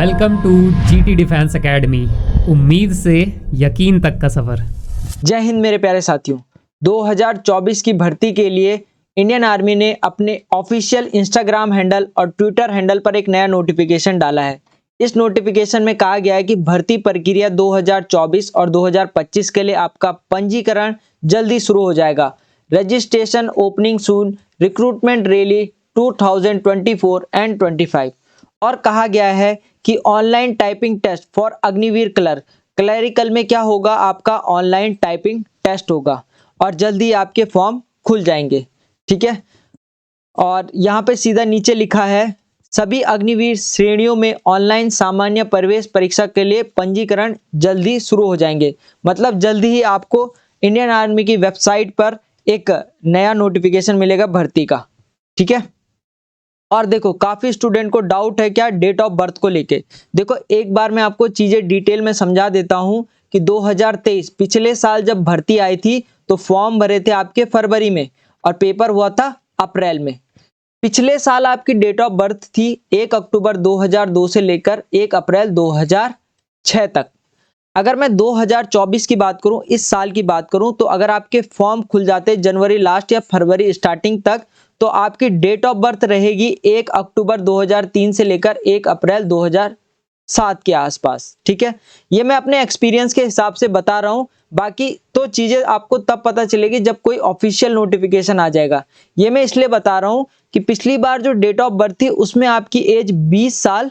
Welcome to GT defence academy. उम्मीद से यकीन तक का सफ़र। जय हिंद मेरे प्यारे साथियों। 2024 की भर्ती के लिए इंडियन आर्मी ने अपने ऑफिशियल इंस्टाग्राम हैंडल और ट्विटर हैंडल पर एक नया नोटिफिकेशन डाला है। इस नोटिफिकेशन में कहा गया है कि भर्ती प्रक्रिया 2024 और 2025 के लिए आपका पंजीकरण जल्दी शुरू हो जाएगा। Registration opening soon, recruitment rally 2024 and 25। और कहा गया है कि online typing test for Agniveer clerical में क्या होगा, आपका ऑनलाइन टाइपिंग टेस्ट होगा और जल्दी आपके फॉर्म खुल जाएंगे। ठीक है, और यहाँ पे सीधा नीचे लिखा है सभी अग्निवीर श्रेणियों में ऑनलाइन सामान्य प्रवेश परीक्षा के लिए पंजीकरण जल्दी शुरू हो जाएंगे। मतलब जल्दी ही आपको इंडियन आर्मी की वेबसाइट पर एक नया नोटिफिकेशन मिलेगा भर्ती का। ठीक है, और देखो काफी स्टूडेंट को डाउट है क्या डेट ऑफ बर्थ को लेके। देखो एक बार मैं आपको चीजें डिटेल में समझा देता हूं कि 2023 पिछले साल जब भर्ती आई थी तो फॉर्म भरे थे आपके फरवरी में और पेपर हुआ था अप्रैल में। पिछले साल आपकी डेट ऑफ बर्थ थी 1 अक्टूबर 2002 से लेकर 1 अप्रैल 2006 तक। अगर मैं 2024 की बात करूं, इस साल की बात करूं, तो अगर आपके फॉर्म खुल जाते जनवरी लास्ट या फरवरी स्टार्टिंग तक तो आपकी डेट ऑफ बर्थ रहेगी 1 अक्टूबर 2003 से लेकर 1 अप्रैल 2007 के आसपास। ठीक है, ये मैं अपने एक्सपीरियंस के हिसाब से बता रहा हूं, बाकी तो चीजें आपको तब पता चलेगी जब कोई ऑफिशियल नोटिफिकेशन आ जाएगा। ये मैं इसलिए बता रहा हूं कि पिछली बार जो डेट ऑफ बर्थ थी उसमें आपकी एज 20 साल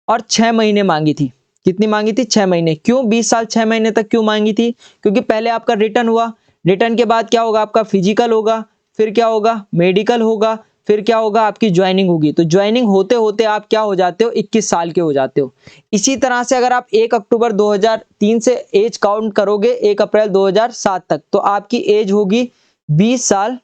और 6 महीने मांगी थी। कितनी मांगी थी? 6 महीने। क्यों 20 साल 6 महीने तक क्यों मांगी थी? क्योंकि पहले आपका रिटर्न हुआ, रिटर्न के बाद क्या होगा, आपका फिजिकल होगा, फिर क्या होगा, मेडिकल होगा, फिर क्या होगा, आपकी ज्वाइनिंग होगी। तो ज्वाइनिंग होते होते आप क्या हो जाते हो, 21 साल के हो जाते हो। इसी तरह से अगर आप 1 अक्टूबर 2003 से एज काउंट करोगे 1 अप्रैल 2007 तक तो आपकी एज होगी 20 साल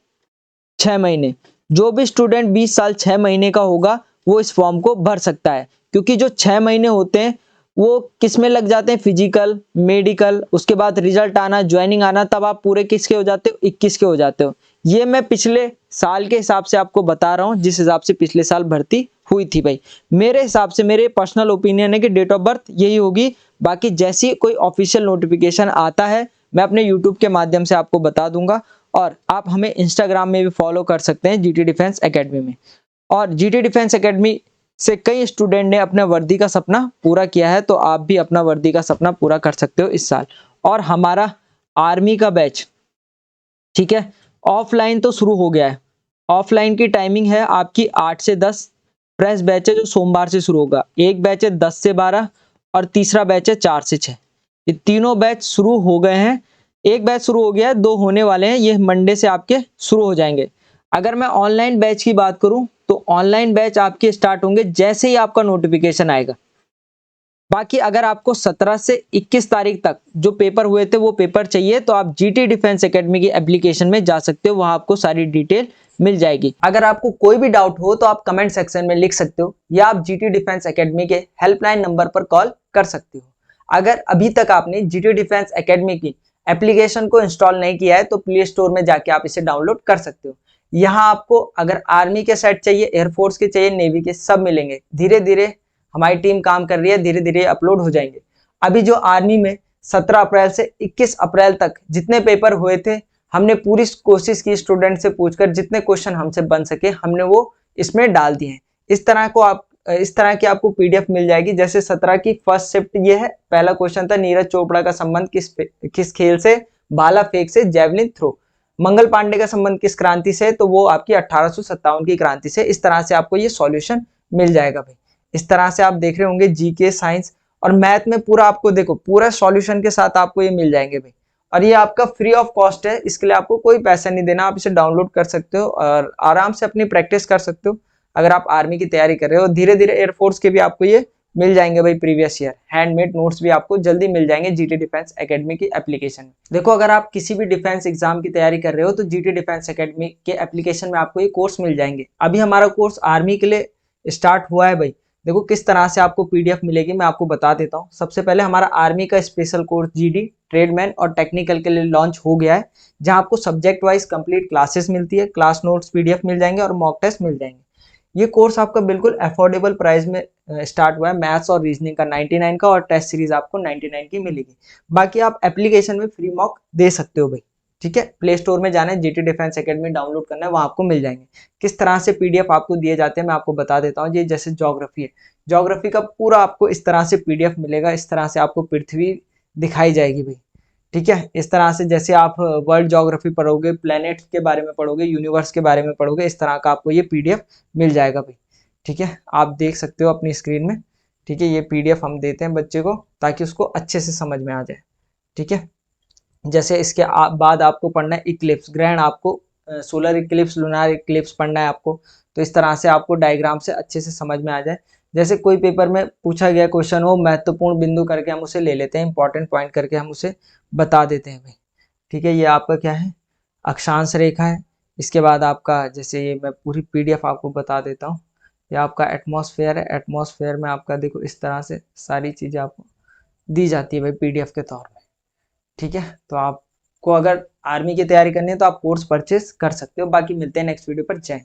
6 महीने। जो भी स्टूडेंट 20 साल 6 महीने का होगा वो इस फॉर्म को भर सकता है, क्योंकि जो 6 महीने होते हैं वो किस में लग जाते हैं, फिजिकल, मेडिकल, उसके बाद रिजल्ट आना, ज्वाइनिंग आना, तब आप पूरे किसके हो जाते हो, 21 के हो जाते हो। ये मैं पिछले साल के हिसाब से आपको बता रहा हूँ, जिस हिसाब से पिछले साल भर्ती हुई थी भाई। मेरे हिसाब से, मेरे पर्सनल ओपिनियन है कि डेट ऑफ बर्थ यही होगी। बाकी जैसी कोई ऑफिशियल नोटिफिकेशन आता है मैं अपने यूट्यूब के माध्यम से आपको बता दूंगा, और आप हमें इंस्टाग्राम में भी फॉलो कर सकते हैं जीटी डिफेंस एकेडमी में। और जीटी डिफेंस एकेडमी से कई स्टूडेंट ने अपने वर्दी का सपना पूरा किया है, तो आप भी अपना वर्दी का सपना पूरा कर सकते हो इस साल। और हमारा आर्मी का बैच, ठीक है, ऑफलाइन तो शुरू हो गया है। ऑफलाइन की टाइमिंग है आपकी 8 से 10। फ्रेश बैच है जो सोमवार से शुरू होगा। एक बैच है 10 से 12 और तीसरा बैच है 4 से 6। ये तीनों बैच शुरू हो गए हैं। एक बैच शुरू हो गया है, 2 होने वाले हैं, ये मंडे से आपके शुरू हो जाएंगे। अगर मैं ऑनलाइन बैच की बात करूं तो ऑनलाइन बैच आपके स्टार्ट होंगे जैसे ही आपका नोटिफिकेशन आएगा। बाकी अगर आपको 17 से 21 तारीख तक जो पेपर हुए थे वो पेपर चाहिए तो आप जीटी डिफेंस एकेडमी की एप्लीकेशन में जा सकते हो, वहां आपको सारी डिटेल मिल जाएगी। अगर आपको कोई भी डाउट हो तो आप कमेंट सेक्शन में लिख सकते हो, या आप जीटी डिफेंस एकेडमी के हेल्पलाइन नंबर पर कॉल कर सकते हो। अगर अभी तक आपने जीटी डिफेंस एकेडमी की एप्लीकेशन को इंस्टॉल नहीं किया है तो प्ले स्टोर में जाके आप इसे डाउनलोड कर सकते हो। यहाँ आपको अगर आर्मी के सेट चाहिए, एयरफोर्स के चाहिए, नेवी के, सब मिलेंगे। धीरे धीरे हमारी टीम काम कर रही है, धीरे धीरे अपलोड हो जाएंगे। अभी जो आर्मी में 17 अप्रैल से 21 अप्रैल तक जितने पेपर हुए थे, हमने पूरी कोशिश की स्टूडेंट से पूछकर जितने क्वेश्चन हमसे बन सके हमने वो इसमें डाल दिए हैं। इस तरह की आपको पीडीएफ मिल जाएगी। जैसे 17 की फर्स्ट शिफ्ट ये है। पहला क्वेश्चन था नीरज चोपड़ा का संबंध किस खेल से, भाला फेंक से, जेवलिन थ्रो। मंगल पांडे का संबंध किस क्रांति से, तो वो आपकी 1857 की क्रांति से। इस तरह से आपको ये सॉल्यूशन मिल जाएगा भाई। इस तरह से आप देख रहे होंगे जीके, साइंस और मैथ में पूरा आपको देखो पूरा सॉल्यूशन के साथ आपको ये मिल जाएंगे भाई। और ये आपका फ्री ऑफ कॉस्ट है, इसके लिए आपको कोई पैसा नहीं देना। आप इसे डाउनलोड कर सकते हो और आराम से अपनी प्रैक्टिस कर सकते हो। अगर आप आर्मी की तैयारी कर रहे हो, धीरे धीरे एयरफोर्स के भी आपको ये मिल जाएंगे भाई। प्रीवियस ईयर हैंडमेड नोट्स भी आपको जल्दी मिल जाएंगे जीटी डिफेंस एकेडमी की एप्लीकेशन में। देखो अगर आप किसी भी डिफेंस एग्जाम की तैयारी कर रहे हो तो जीटी डिफेंस एकेडमी के एप्लीकेशन में आपको ये कोर्स मिल जाएंगे। अभी हमारा कोर्स आर्मी के लिए स्टार्ट हुआ है भाई। देखो किस तरह से आपको पीडीएफ मिलेगी मैं आपको बता देता हूँ। सबसे पहले हमारा आर्मी का स्पेशल कोर्स जीडी, ट्रेडमैन और टेक्निकल के लिए लॉन्च हो गया है, जहां आपको सब्जेक्ट वाइज कंप्लीट क्लासेस मिलती है, क्लास नोट्स पीडीएफ मिल जाएंगे और मॉक टेस्ट मिल जाएंगे। ये कोर्स आपका बिल्कुल अफोर्डेबल प्राइस में स्टार्ट हुआ है मैथ्स और रीजनिंग का 99 का, और टेस्ट सीरीज आपको 99 की मिलेगी। बाकी आप एप्लीकेशन में फ्री मॉक दे सकते हो भाई, ठीक है। प्ले स्टोर में जाना है, जीटी डिफेंस एकेडमी डाउनलोड करना है, वहाँ आपको मिल जाएंगे। किस तरह से पीडीएफ आपको दिए जाते हैं मैं आपको बता देता हूँ। ये जैसे ज्योग्राफी है, ज्योग्राफी का पूरा आपको इस तरह से पीडीएफ मिलेगा, इस तरह से आपको पृथ्वी दिखाई जाएगी भाई, ठीक है। इस तरह से जैसे आप वर्ल्ड ज्योग्राफी पढ़ोगे, प्लैनेट के बारे में पढ़ोगे, यूनिवर्स के बारे में पढ़ोगे, इस तरह का आपको ये पीडीएफ मिल जाएगा भाई, ठीक है। आप देख सकते हो अपनी स्क्रीन में, ठीक है। ये पीडीएफ हम देते हैं बच्चे को ताकि उसको अच्छे से समझ में आ जाए, ठीक है। जैसे इसके बाद आपको पढ़ना है इक्लिप्स, ग्रहण, आपको सोलर इक्लिप्स, लूनार इक्लिप्स पढ़ना है आपको। तो इस तरह से आपको डायग्राम से अच्छे से समझ में आ जाए। जैसे कोई पेपर में पूछा गया क्वेश्चन हो, महत्वपूर्ण बिंदु करके हम उसे ले लेते हैं, इंपॉर्टेंट पॉइंट करके हम उसे बता देते हैं भाई, ठीक है। ये आपका क्या है, अक्षांश रेखा है। इसके बाद आपका, जैसे ये मैं पूरी पीडीएफ आपको बता देता हूँ, ये आपका एटमॉस्फेयर है। एटमॉस्फेयर में आपका देखो इस तरह से सारी चीज़ें आपको दी जाती है भाई पीडीएफ के तौर में, ठीक है। तो आपको अगर आर्मी की तैयारी करनी है तो आप कोर्स परचेज कर सकते हो। बाकी मिलते हैं नेक्स्ट वीडियो पर। जय हिंद।